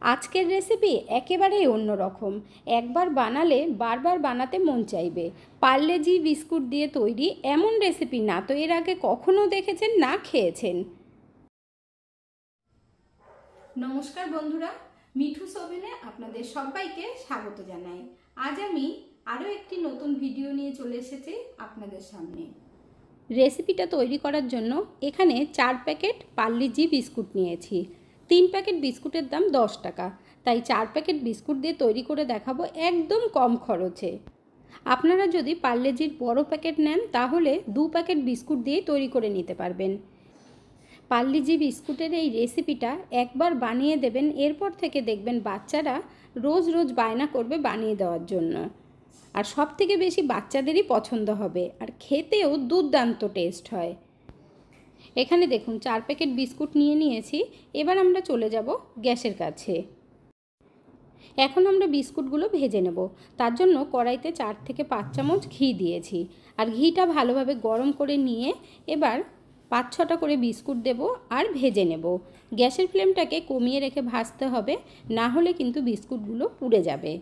আজকের রেসিপি একেবারেই অন্যরকম। একবার বানালে বারবার বানাতে মন চাইবে। পার্লে-জি বিস্কুট দিয়ে তৈরি এমন রেসিপি না তো এর আগে কখনো দেখেছেন, না খেয়েছেন। নমস্কার বন্ধুরা, মিঠুস ওভেনে আপনাদের সবাইকে স্বাগত জানাই। আজ আমি আরও একটি নতুন ভিডিও নিয়ে চলে এসেছি আপনাদের সামনে। রেসিপিটা তৈরি করার জন্য এখানে 4 প্যাকেট পার্লে-জি বিস্কুট নিয়েছি। 3 প্যাকেট বিস্কুটের দাম 10 টাকা, তাই 4 প্যাকেট বিস্কুট দিয়ে তৈরি করে দেখাবো একদম কম খরচে। আপনারা যদি পার্লে-জির বড় প্যাকেট নেন তাহলে 2 প্যাকেট বিস্কুট দিয়ে তৈরি করে নিতে পারবেন। পার্লে-জি বিস্কুটের এই রেসিপিটা একবার বানিয়ে দেবেন, এরপর থেকে দেখবেন বাচ্চারা রোজ রোজ বায়না করবে বানিয়ে দেওয়ার জন্য। আর সব থেকে বেশি বাচ্চাদেরই পছন্দ হবে, আর খেতেও দুর্দান্ত টেস্ট হয়। এখানে দেখুন 4 প্যাকেট বিস্কুট নিয়ে নিয়েছি। এবার আমরা চলে যাব গ্যাসের কাছে। এখন আমরা বিস্কুটগুলো ভেজে নেব। তার জন্য কড়াইতে 4 থেকে 5 চামচ ঘি দিয়েছি, আর ঘিটা ভালোভাবে গরম করে নিয়ে এবার 5-6টা করে বিস্কুট দেব আর ভেজে নেব। গ্যাসের ফ্লেমটাকে কমিয়ে রেখে ভাজতে হবে, না হলে কিন্তু বিস্কুটগুলো পুড়ে যাবে।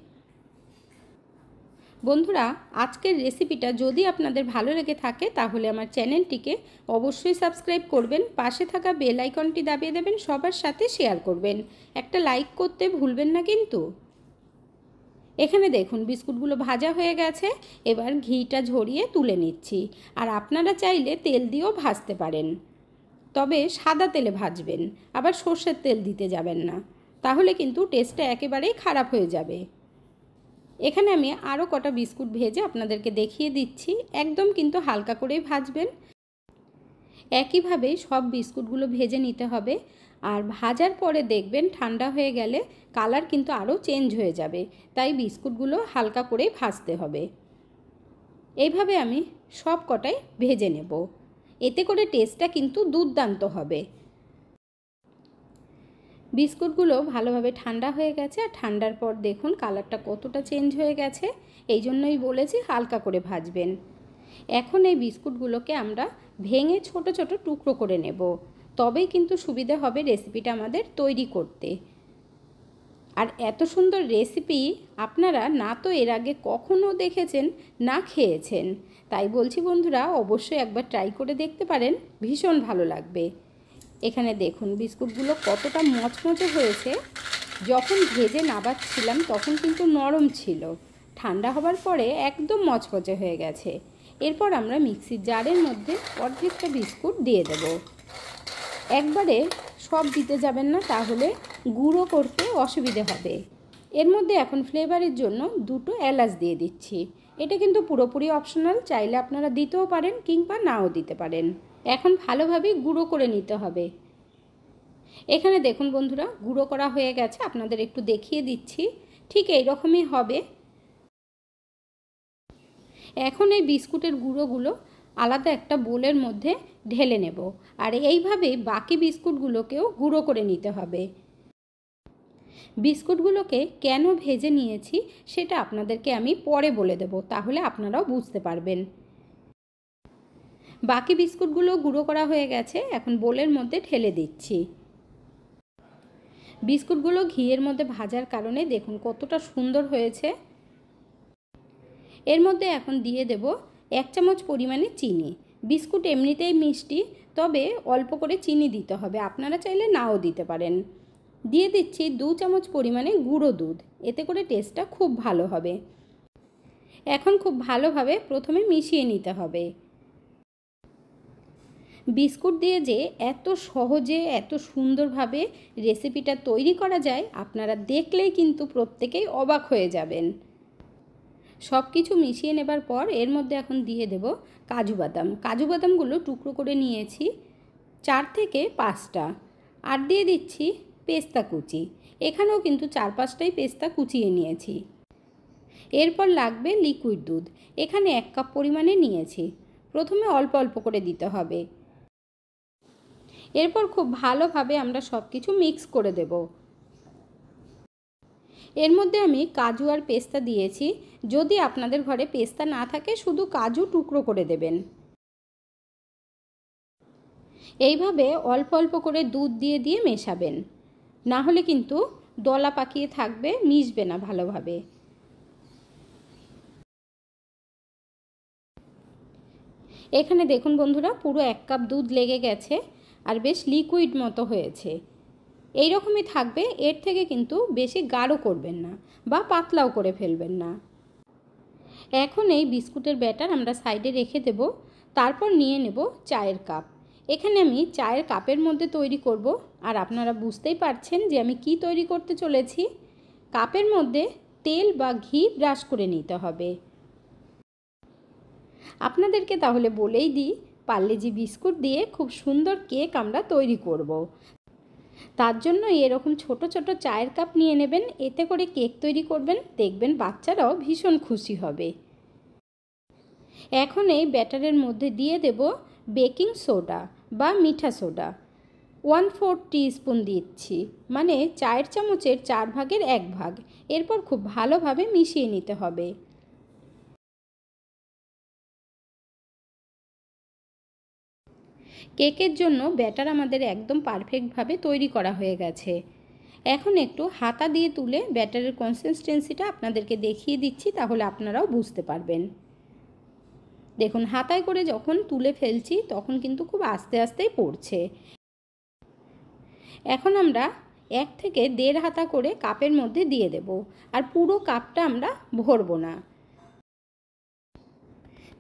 বন্ধুরা, আজকের রেসিপিটা যদি আপনাদের ভালো লেগে থাকে তাহলে আমার চ্যানেলটিকে অবশ্যই সাবস্ক্রাইব করবেন, পাশে থাকা বেল আইকনটি দাবিয়ে দেবেন, সবার সাথে শেয়ার করবেন, একটা লাইক করতে ভুলবেন না কিন্তু। এখানে দেখুন বিস্কুটগুলো ভাজা হয়ে গেছে। এবার ঘিটা ঝরিয়ে তুলে নিচ্ছি। আর আপনারা চাইলে তেল দিয়েও ভাজতে পারেন, তবে সাদা তেলে ভাজবেন, আবার সর্ষের তেল দিতে যাবেন না, তাহলে কিন্তু টেস্টটা একেবারেই খারাপ হয়ে যাবে। এখানে আমি আরও কটা বিস্কুট ভেজে আপনাদেরকে দেখিয়ে দিচ্ছি। একদম কিন্তু হালকা করেই ভাজবেন। একইভাবে সব বিস্কুটগুলো ভেজে নিতে হবে। আর ভাজার পরে দেখবেন ঠান্ডা হয়ে গেলে কালার কিন্তু আরও চেঞ্জ হয়ে যাবে, তাই বিস্কুটগুলো হালকা করেই ভাজতে হবে। এইভাবে আমি সব কটাই ভেজে নেব, এতে করে টেস্টটা কিন্তু দুর্দান্ত হবে। বিস্কুটগুলো ভালোভাবে ঠান্ডা হয়ে গেছে, আর ঠান্ডার পর দেখুন কালারটা কতটা চেঞ্জ হয়ে গেছে। এই জন্যই বলেছি হালকা করে ভাজবেন। এখন এই বিস্কুটগুলোকে আমরা ভেঙে ছোট ছোট টুকরো করে নেব, তবেই কিন্তু সুবিধা হবে রেসিপিটা আমাদের তৈরি করতে। আর এত সুন্দর রেসিপি আপনারা না তো এর আগে কখনো দেখেছেন, না খেয়েছেন, তাই বলছি বন্ধুরা অবশ্যই একবার ট্রাই করে দেখতে পারেন, ভীষণ ভালো লাগবে। এখানে দেখুন বিস্কুটগুলো কতটা মচমচে হয়েছে। যখন ভেজে নাবাচ্ছিলাম তখন কিন্তু নরম ছিল, ঠান্ডা হবার পরে একদম মচমচে হয়ে গেছে। এরপর আমরা মিক্সির জারের মধ্যে অর্ধেকটা বিস্কুট দিয়ে দেব। একবারে সব দিতে যাবেন না, তাহলে গুঁড়ো করতে অসুবিধে হবে। এর মধ্যে এখন ফ্লেভারের জন্য 2টো এলাচ দিয়ে দিচ্ছি। এটা কিন্তু পুরোপুরি অপশনাল, চাইলে আপনারা দিতেও পারেন কিংবা নাও দিতে পারেন। এখন ভালোভাবে গুঁড়ো করে নিতে হবে। এখানে দেখুন বন্ধুরা গুঁড়ো করা হয়ে গেছে, আপনাদের একটু দেখিয়ে দিচ্ছি, ঠিক এই রকমই হবে। এখন এই বিস্কুটের গুঁড়োগুলো আলাদা একটা বোলের মধ্যে ঢেলে নেব, আর এইভাবে বাকি বিস্কুটগুলোকেও গুঁড়ো করে নিতে হবে। বিস্কুটগুলোকে কেন ভেজে নিয়েছি সেটা আপনাদেরকে আমি পরে বলে দেব, তাহলে আপনারাও বুঝতে পারবেন। বাকি বিস্কুটগুলো গুঁড়ো করা হয়ে গেছে, এখন বোলের মধ্যে ঢেলে দিচ্ছি। বিস্কুটগুলো ঘিয়ের মধ্যে ভাজার কারণে দেখুন কতটা সুন্দর হয়েছে। এর মধ্যে এখন দিয়ে দেব 1 চামচ পরিমাণে চিনি। বিস্কুট এমনিতেই মিষ্টি, তবে অল্প করে চিনি দিতে হবে, আপনারা চাইলে নাও দিতে পারেন। দিয়ে দিচ্ছি 2 চামচ পরিমাণে গুঁড়ো দুধ, এতে করে টেস্টটা খুব ভালো হবে। এখন খুব ভালোভাবে প্রথমে মিশিয়ে নিতে হবে। বিস্কুট দিয়ে যে এত সহজে এত সুন্দরভাবে রেসিপিটা তৈরি করা যায়, আপনারা দেখলেই কিন্তু প্রত্যেকেই অবাক হয়ে যাবেন। সব কিছু মিশিয়ে নেবার পর এর মধ্যে এখন দিয়ে দেব কাজু বাদাম। কাজু বাদামগুলো টুকরো করে নিয়েছি 4 থেকে 5টা। আর দিয়ে দিচ্ছি পেস্তা কুচি। এখানেও কিন্তু 4-5টাই পেস্তা কুচিয়ে নিয়েছি। এরপর লাগবে লিকুইড দুধ। এখানে 1 কাপ পরিমাণে নিয়েছি। প্রথমে অল্প অল্প করে দিতে হবে। এরপর খুব ভালোভাবে আমরা সব কিছু মিক্স করে দেব। এর মধ্যে আমি কাজু আর পেস্তা দিয়েছি। যদি আপনাদের ঘরে পেস্তা না থাকে শুধু কাজু টুকরো করে দেবেন। এইভাবে অল্প অল্প করে দুধ দিয়ে দিয়ে মেশাবেন, না হলে কিন্তু দলা পাকিয়ে থাকবে, মিশবে না ভালোভাবে। এখানে দেখুন বন্ধুরা, পুরো 1 কাপ দুধ লেগে গেছে আর বেশ লিকুইড মতো হয়েছে। এই রকমই থাকবে, এর থেকে কিন্তু বেশি গাঢ় করবেন না বা পাতলাও করে ফেলবেন না। এখন এই বিস্কুটের ব্যাটার আমরা সাইডে রেখে দেব। তারপর নিয়ে নেব চায়ের কাপ। এখানে আমি চায়ের কাপের মধ্যে তৈরি করব, আর আপনারা বুঝতেই পারছেন যে আমি কি তৈরি করতে চলেছি। কাপের মধ্যে তেল বা ঘি ব্রাশ করে নিতে হবে। আপনাদেরকে তাহলে বলেই দিই, পার্লে-জি বিস্কুট দিয়ে খুব সুন্দর কেক আমরা তৈরি করব। তার জন্য এরকম ছোট ছোট চায়ের কাপ নিয়ে নেবেন, এতে করে কেক তৈরি করবেন, দেখবেন বাচ্চারাও ভীষণ খুশি হবে। এখন এই ব্যাটারের মধ্যে দিয়ে দেব বেকিং সোডা বা মিঠা সোডা। 1/4 টিস্পুন দিচ্ছি, মানে চায়ের চামচের 4 ভাগের 1 ভাগ। এরপর খুব ভালোভাবে মিশিয়ে নিতে হবে। কেকের জন্য ব্যাটার আমাদের একদম পারফেক্টভাবে তৈরি করা হয়ে গেছে। এখন একটু হাতা দিয়ে তুলে ব্যাটারের কনসিস্টেন্সিটা আপনাদেরকে দেখিয়ে দিচ্ছি, তাহলে আপনারাও বুঝতে পারবেন। দেখুন, হাতায় করে যখন তুলে ফেলছি তখন কিন্তু খুব আস্তে আস্তেই পড়ছে। এখন আমরা 1 থেকে 1.5 হাতা করে কাপের মধ্যে দিয়ে দেব, আর পুরো কাপটা আমরা ভরবো না।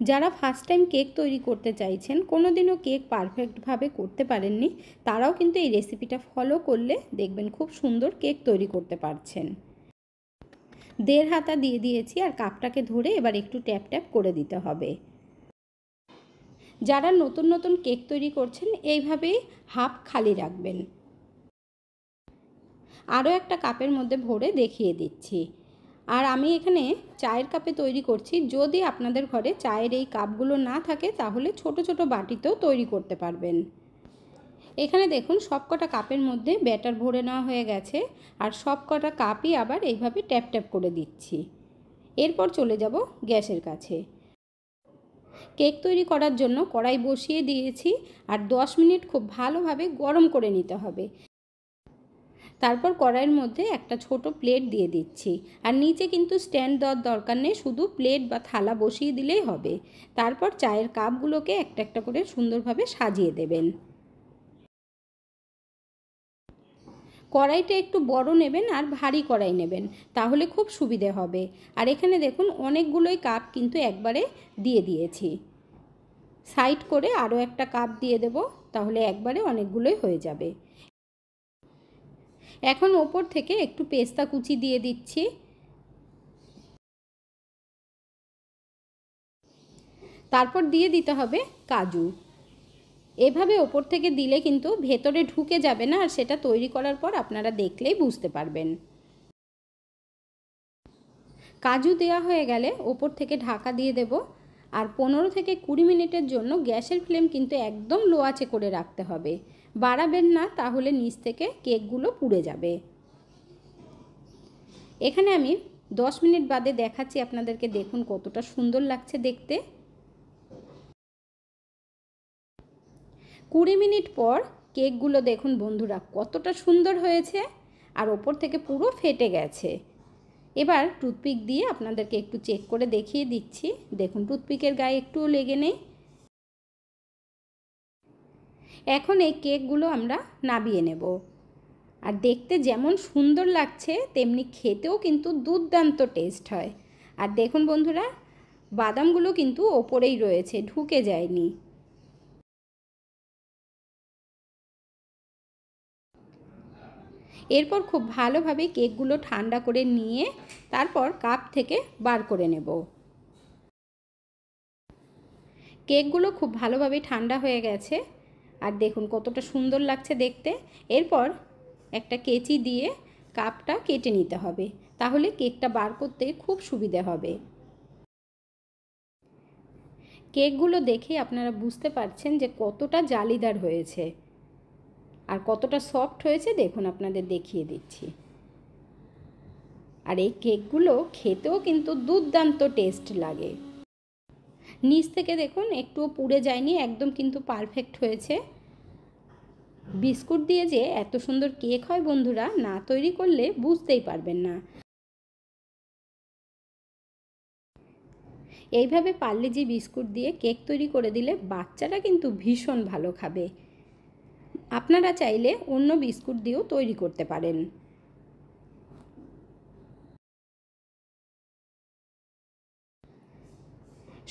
যারা ফার্স্ট টাইম কেক তৈরি করতে চাইছেন, কোনো দিনও কেক পারফেক্টভাবে করতে পারেননি, তারাও কিন্তু এই রেসিপিটা ফলো করলে দেখবেন খুব সুন্দর কেক তৈরি করতে পারছেন। 1.5 হাতা দিয়ে দিয়েছি, আর কাপটাকে ধরে এবার একটু ট্যাপ ট্যাপ করে দিতে হবে। যারা নতুন নতুন কেক তৈরি করছেন, এইভাবেই হাফ খালি রাখবেন। আরও একটা কাপের মধ্যে ভরে দেখিয়ে দিচ্ছি। আর আমি এখানে চায়ের কাপে তৈরি করছি। যদি আপনাদের ঘরে চায়ের এই কাপগুলো না থাকে, তাহলে ছোট ছোট বাটিতেও তৈরি করতে পারবেন। এখানে দেখুন, সবকটা কাপের মধ্যে ব্যাটার ভরে নেওয়া হয়ে গেছে, আর সবকটা কাপই আবার এইভাবে ট্যাপ ট্যাপ করে দিচ্ছি। এরপর চলে যাব গ্যাসের কাছে। কেক তৈরি করার জন্য কড়াই বসিয়ে দিয়েছি, আর 10 মিনিট খুব ভালোভাবে গরম করে নিতে হবে। তারপর কড়াইয়ের মধ্যে একটা ছোট প্লেট দিয়ে দিচ্ছি, আর নিচে কিন্তু স্ট্যান্ড দেওয়ার দরকার নেই, শুধু প্লেট বা থালা বসিয়ে দিলেই হবে। তারপর চায়ের কাপগুলোকে একটা একটা করে সুন্দরভাবে সাজিয়ে দেবেন। কড়াইটা একটু বড় নেবেন, আর ভারী কড়াই নেবেন, তাহলে খুব সুবিধে হবে। আর এখানে দেখুন, অনেকগুলোই কাপ কিন্তু একবারে দিয়ে দিয়েছি। সাইড করে আরও একটা কাপ দিয়ে দেব, তাহলে একবারে অনেকগুলোই হয়ে যাবে। এখন ওপর থেকে একটু পেস্তা কুচি দিয়ে দিচ্ছি। তারপর দিয়ে দিতে হবে কাজু। এভাবে ওপর থেকে দিলে কিন্তু ভেতরে ঢুকে যাবে না, আর সেটা তৈরি করার পর আপনারা দেখলেই বুঝতে পারবেন। কাজু দেওয়া হয়ে গেলে ওপর থেকে ঢাকা দিয়ে দেব, আর 15 থেকে 20 মিনিটের জন্য গ্যাসের ফ্লেম কিন্তু একদম লো আঁচে করে রাখতে হবে। বাড়াবেন না, তাহলে নিচ থেকে কেকগুলো পুড়ে যাবে। এখানে আমি 10 মিনিট বাদে দেখাচ্ছি আপনাদেরকে, দেখুন কতটা সুন্দর লাগছে দেখতে। 20 মিনিট পর কেকগুলো দেখুন বন্ধুরা কতটা সুন্দর হয়েছে, আর ওপর থেকে পুরো ফেটে গেছে। এবার টুথপিক দিয়ে আপনাদেরকে একটু চেক করে দেখিয়ে দিচ্ছি। দেখুন, টুথপিকের গায়ে একটুও লেগে নেই। এখন এই কেকগুলো আমরা নামিয়ে নেব। আর দেখতে যেমন সুন্দর লাগছে, তেমনি খেতেও কিন্তু দুর্দান্ত টেস্ট হয়। আর দেখুন বন্ধুরা, বাদামগুলো কিন্তু ওপরেই রয়েছে, ঢুকে যায়নি। এরপর খুব ভালোভাবে কেকগুলো ঠান্ডা করে নিয়ে তারপর কাপ থেকে বার করে নেব। কেকগুলো খুব ভালোভাবে ঠান্ডা হয়ে গেছে, আর দেখুন কতটা সুন্দর লাগছে দেখতে। এরপর একটা কেচি দিয়ে কাপটা কেটে নিতে হবে, তাহলে কেকটা বার করতে খুব সুবিধে হবে। কেকগুলো দেখে আপনারা বুঝতে পারছেন যে কতটা জালিদার হয়েছে আর কতটা সফট হয়েছে। দেখুন, আপনাদের দেখিয়ে দিচ্ছি। আর এই কেকগুলো খেতেও কিন্তু দুর্দান্ত টেস্ট লাগে। নিচ থেকে দেখুন একটুও পুড়ে যায়নি, একদম কিন্তু পারফেক্ট হয়েছে। বিস্কুট দিয়ে যে এত সুন্দর কেক হয় বন্ধুরা, না তৈরি করলে বুঝতেই পারবেন না। এইভাবে পার্লে-জি বিস্কুট দিয়ে কেক তৈরি করে দিলে বাচ্চারা কিন্তু ভীষণ ভালো খাবে। আপনারা চাইলে অন্য বিস্কুট দিয়েও তৈরি করতে পারেন।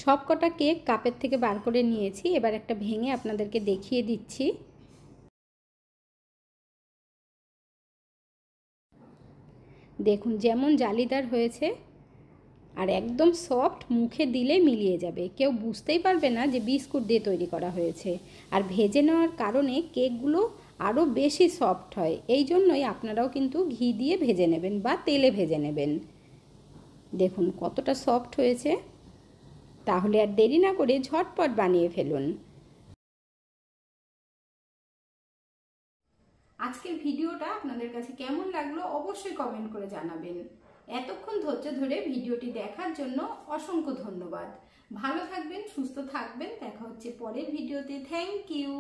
সব কটা কেক কাপের থেকে বার করে নিয়েছি, এবার একটা ভেঙে আপনাদেরকে দেখিয়ে দিচ্ছি। দেখুন যেমন জালিদার হয়েছে আর একদম সফট, মুখে দিলে মিলিয়ে যাবে, কেউ বুঝতেই পারবে না যে বিস্কুট দিয়ে তৈরি করা হয়েছে। আর ভেজে নেওয়ার কারণে কেকগুলো আরও বেশি সফট হয়, এই জন্যই আপনারাও কিন্তু ঘি দিয়ে ভেজে নেবেন বা তেলে ভেজে নেবেন। দেখুন কতটা সফট হয়েছে। তাহলে আর দেরি না করে ঝটপট বানিয়ে ফেলুন। আজকের ভিডিওটা আপনাদের কাছে কেমন লাগলো অবশ্যই কমেন্ট করে জানাবেন। এতক্ষণ ধৈর্য ধরে ভিডিওটি দেখার জন্য অসংখ্য ধন্যবাদ। ভালো থাকবেন, সুস্থ থাকবেন, দেখা হচ্ছে পরের ভিডিওতে। Thank you.